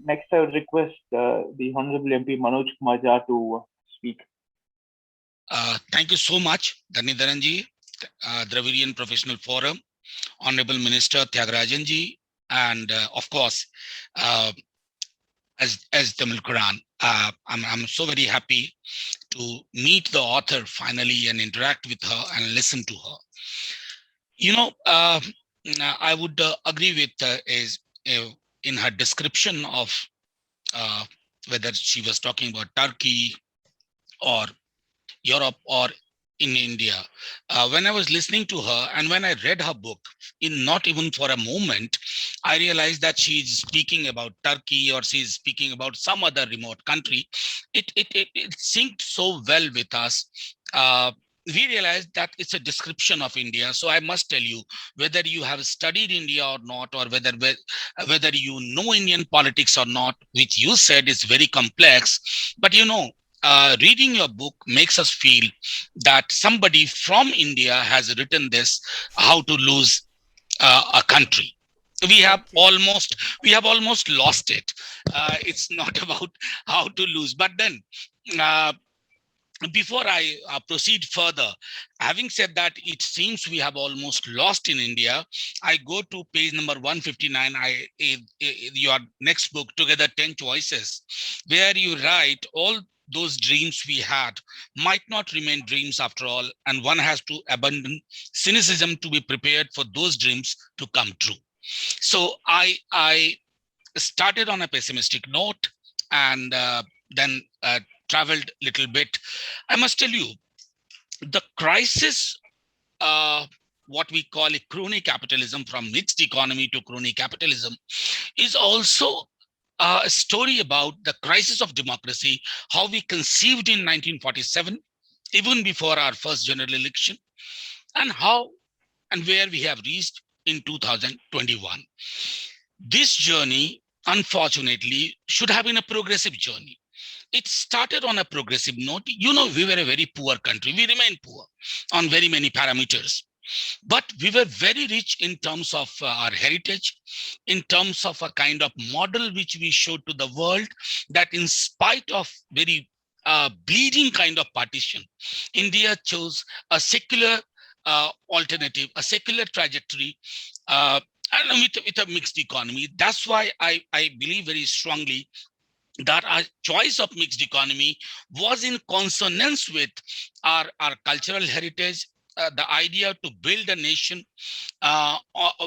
Next, I would request the Honorable MP Manoj Kumar Jha to speak. Thank you so much, Dhanidharanji, Dravidian Professional Forum, Honorable Minister Tyagarajanji, and of course, uh, as Tamil Quran. I'm so very happy to meet the author finally and interact with her and listen to her. You know, I would agree with is in her description of uh, whether she was talking about Turkey or Europe or in India. When I was listening to her and when I read her book, in not even for a moment, I realized that she's speaking about Turkey or she's speaking about some other remote country. It synced so well with us. We realized that it's a description of India. So I must tell you, whether you have studied India or not, or whether you know Indian politics or not, which you said is very complex, but reading your book makes us feel that somebody from India has written this, how to lose a country. We have Thank you. almost lost it. It's not about how to lose, but then uh, before I proceed further, having said that, it seems we have almost lost in India. I go to page number 159. Your next book, Together 10 Choices, where you write all those dreams we had might not remain dreams after all, and one has to abandon cynicism to be prepared for those dreams to come true. So I started on a pessimistic note and then traveled a little bit. I must tell you, the crisis, uh, what we call a crony capitalism, from mixed economy to crony capitalism, is also a story about the crisis of democracy, how we conceived in 1947, even before our first general election, and how and where we have reached in 2021. This journey, unfortunately, should have been a progressive journey. It started on a progressive note. We were a very poor country. We remain poor on very many parameters. But we were very rich in terms of our heritage, in terms of a kind of model which we showed to the world, that in spite of very bleeding kind of partition, India chose a secular alternative, a secular trajectory, uh, and with a mixed economy. That's why I believe very strongly that our choice of mixed economy was in consonance with our cultural heritage, the idea to build a nation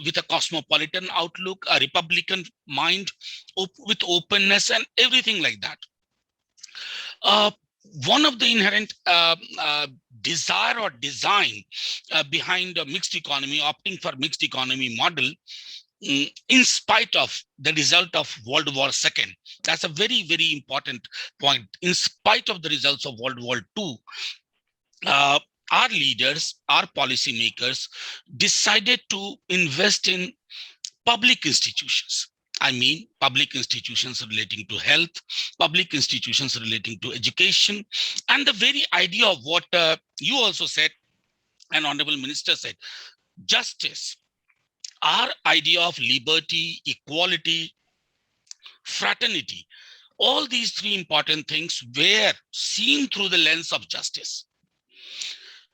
with a cosmopolitan outlook, a republican mind, with openness and everything like that. Uh, One of the inherent desire or design behind a mixed economy, opting for mixed economy model, in spite of the result of World War II. That's a very, very important point. In spite of the results of World War II, uh, our leaders, our policymakers decided to invest in public institutions. I mean, public institutions relating to health, public institutions relating to education, and the very idea of what you also said, and Honorable Minister said, justice. Our idea of liberty, equality, fraternity, all these three important things were seen through the lens of justice.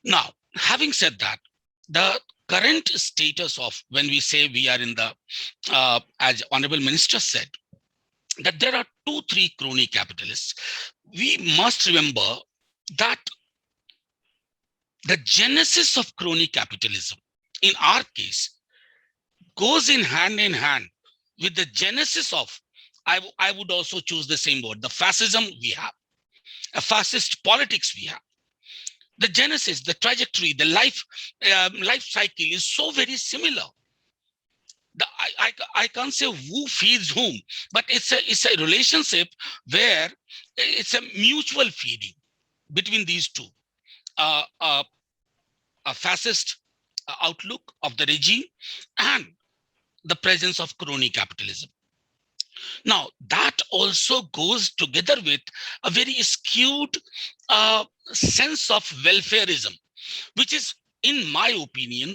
Now, having said that, the current status of when we say we are in the, as Honorable Minister said, that there are three crony capitalists, we must remember that the genesis of crony capitalism, in our case, goes in hand with the genesis of, I would also choose the same word, the fascism we have, a fascist politics we have. The genesis, the trajectory, the life cycle is so very similar. I can't say who feeds whom, but it's a relationship where it's a mutual feeding between these two. Uh, uh, a fascist outlook of the regime and the presence of crony capitalism. Now, that also goes together with a very skewed sense of welfareism, which is in my opinion,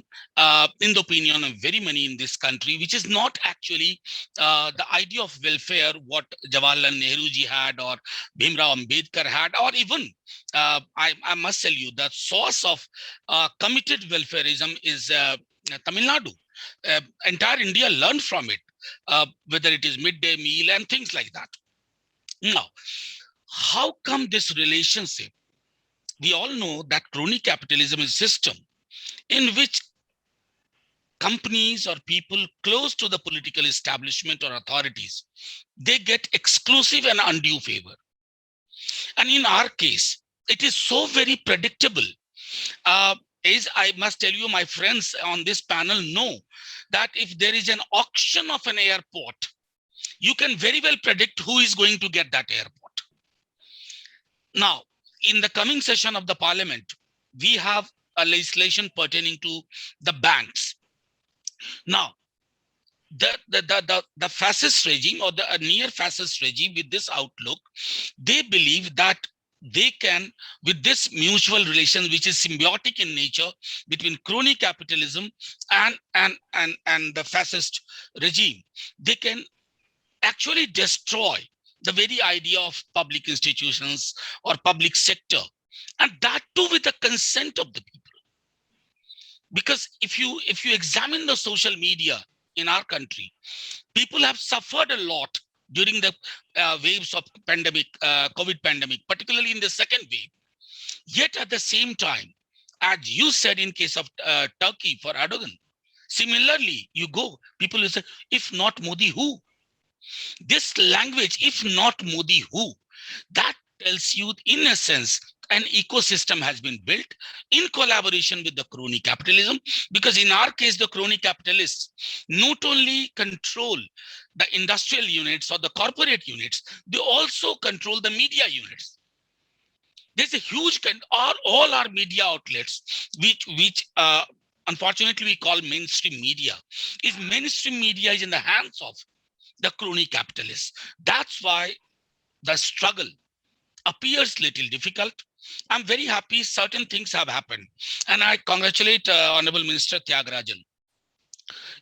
in the opinion of very many in this country, which is not actually the idea of welfare what Jawaharlal Nehru ji had or Bhimrao Ambedkar had, or even I must tell you the source of committed welfareism is Tamil Nadu. Entire India learned from it, whether it is midday meal and things like that. Now, how come this relationship? We all know that crony capitalism is a system in which companies or people close to the political establishment or authorities, they get exclusive and undue favor. And in our case, it is so very predictable. As I must tell you, my friends on this panel know that if there is an auction of an airport, you can very well predict who is going to get that airport. Now, in the coming session of the parliament, we have a legislation pertaining to the banks. Now, the fascist regime or the near fascist regime with this outlook, they believe that they can, with this mutual relation, which is symbiotic in nature between crony capitalism and the fascist regime, they can actually destroy the very idea of public institutions or public sector, and that too with the consent of the people. Because if you examine the social media in our country, people have suffered a lot during the waves of pandemic, COVID pandemic, particularly in the second wave. Yet at the same time, as you said in case of Turkey for Erdogan, similarly, you go, people will say, if not Modi, who? This language, if not Modi, who? That tells you, in a sense, an ecosystem has been built in collaboration with the crony capitalism, because in our case, the crony capitalists not only control the industrial units or the corporate units, they also control the media units. There's a huge, all our media outlets, which unfortunately we call mainstream media, mainstream media is in the hands of the crony capitalists. That's why the struggle appears little difficult. I'm very happy certain things have happened. And I congratulate Honorable Minister Tyagarajan.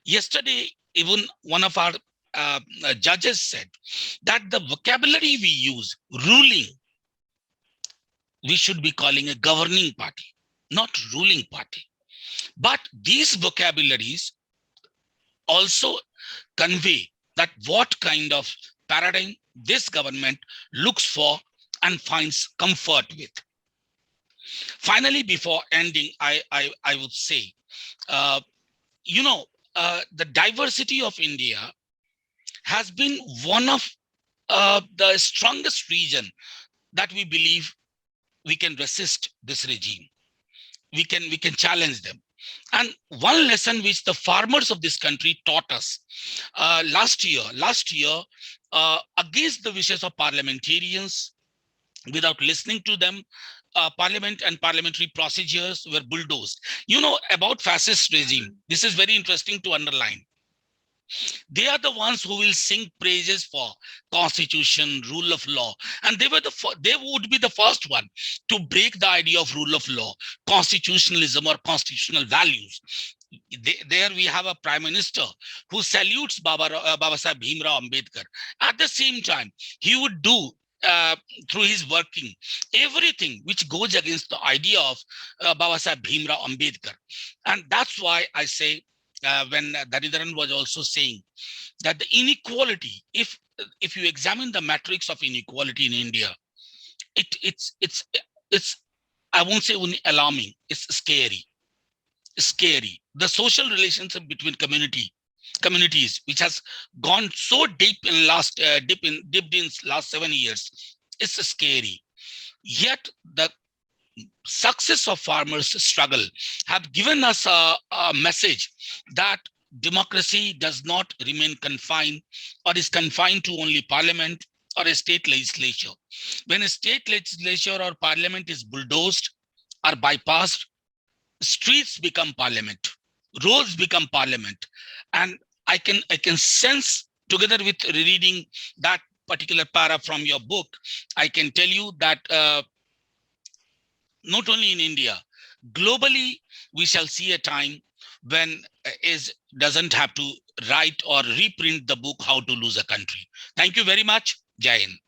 Yesterday, even one of our judges said that the vocabulary we use, ruling, we should be calling a governing party, not ruling party. But these vocabularies also convey that what kind of paradigm this government looks for and finds comfort with. Finally, before ending, I would say, the diversity of India has been one of the strongest reason that we believe we can resist this regime. We can challenge them. And one lesson which the farmers of this country taught us last year, against the wishes of parliamentarians, without listening to them, parliament and parliamentary procedures were bulldozed. You know about fascist regime. This is very interesting to underline. They are the ones who will sing praises for constitution, rule of law, and they would be the first one to break the idea of rule of law, constitutionalism, or constitutional values. There we have a prime minister who salutes Baba Sahib Bhimrao Ambedkar. At the same time, he would do through his working everything which goes against the idea of Baba Sahib Bhimrao Ambedkar. And that's why I say, when Daridharan was also saying that the inequality, if you examine the matrix of inequality in India, it's I won't say only alarming, it's scary. Scary. The social relationship between communities, which has gone so deep in dipped in last 7 years, is scary. Yet the success of farmers' struggle have given us a message that democracy does not remain confined or is confined to only parliament or a state legislature. When a state legislature or parliament is bulldozed or bypassed, streets become parliament, roads become parliament. And I can sense, together with reading that particular para from your book, I can tell you that not only in India, globally, we shall see a time when is doesn't have to write or reprint the book How to Lose a Country. Thank you very much. Jai Hind.